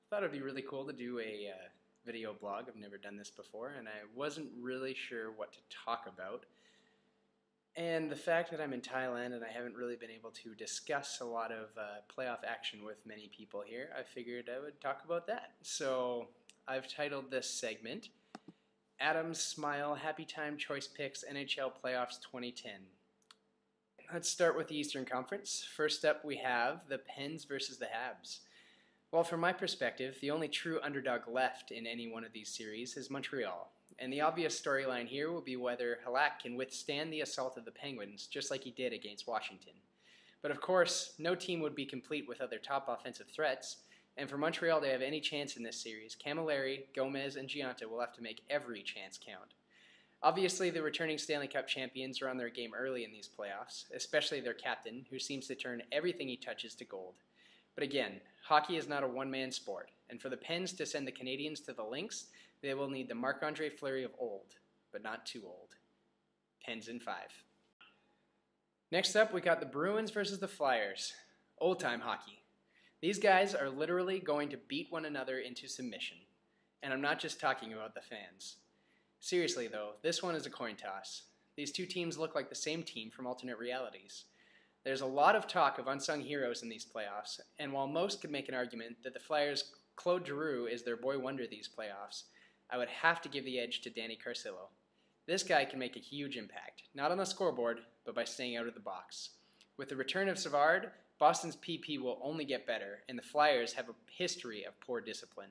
Thought it'd be really cool to do a video blog. I've never done this before, and I wasn't really sure what to talk about. And the fact that I'm in Thailand and I haven't really been able to discuss a lot of playoff action with many people here, I figured I would talk about that. So I've titled this segment, Adam's Smile Happy Time Choice Picks NHL Playoffs 2010. Let's start with the Eastern Conference. First up we have the Pens versus the Habs. Well, from my perspective, the only true underdog left in any one of these series is Montreal. And the obvious storyline here will be whether Halak can withstand the assault of the Penguins, just like he did against Washington. But of course, no team would be complete without their top offensive threats, and for Montreal to have any chance in this series, Camilleri, Gomez, and Giunta will have to make every chance count. Obviously, the returning Stanley Cup champions are on their game early in these playoffs, especially their captain, who seems to turn everything he touches to gold. But again, hockey is not a one-man sport, and for the Pens to send the Canadiens to the Lynx, they will need the Marc-Andre Fleury of old, but not too old. Pens in 5. Next up, we got the Bruins versus the Flyers. Old-time hockey. These guys are literally going to beat one another into submission. And I'm not just talking about the fans. Seriously though, this one is a coin toss. These two teams look like the same team from alternate realities. There's a lot of talk of unsung heroes in these playoffs, and while most could make an argument that the Flyers' Claude Giroux is their boy wonder these playoffs, I would have to give the edge to Danny Carcillo. This guy can make a huge impact, not on the scoreboard, but by staying out of the box. With the return of Savard, Boston's PP will only get better, and the Flyers have a history of poor discipline.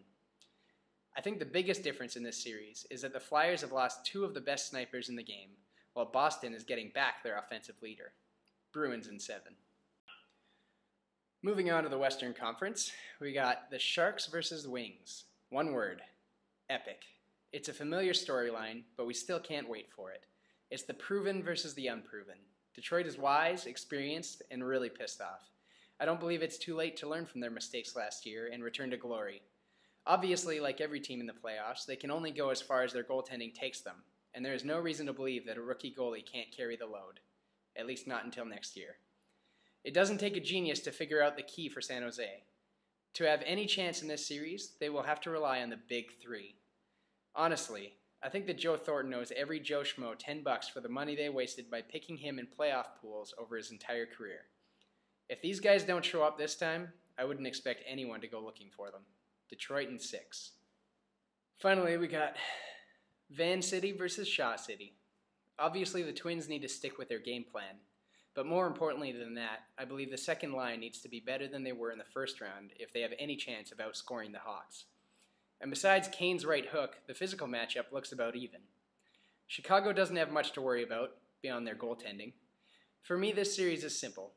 I think the biggest difference in this series is that the Flyers have lost two of the best snipers in the game, while Boston is getting back their offensive leader. Bruins in 7. Moving on to the Western Conference, we got the Sharks versus the Wings. One word, epic. It's a familiar storyline, but we still can't wait for it. It's the proven versus the unproven. Detroit is wise, experienced, and really pissed off. I don't believe it's too late to learn from their mistakes last year and return to glory. Obviously, like every team in the playoffs, they can only go as far as their goaltending takes them, and there is no reason to believe that a rookie goalie can't carry the load. At least not until next year. It doesn't take a genius to figure out the key for San Jose. To have any chance in this series, they will have to rely on the big three. Honestly, I think that Joe Thornton owes every Joe Schmo $10 for the money they wasted by picking him in playoff pools over his entire career. If these guys don't show up this time, I wouldn't expect anyone to go looking for them. Detroit in 6. Finally, we got Van City versus Shaw City. Obviously, the Twins need to stick with their game plan. But more importantly than that, I believe the second line needs to be better than they were in the first round if they have any chance of outscoring the Hawks. And besides Kane's right hook, the physical matchup looks about even. Chicago doesn't have much to worry about beyond their goaltending. For me, this series is simple.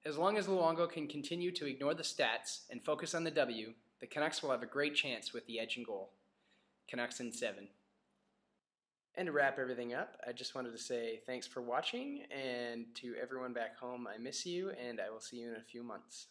As long as Luongo can continue to ignore the stats and focus on the W, the Canucks will have a great chance with the edge and goal. Canucks in 7. And to wrap everything up, I just wanted to say thanks for watching, and to everyone back home, I miss you, and I will see you in a few months.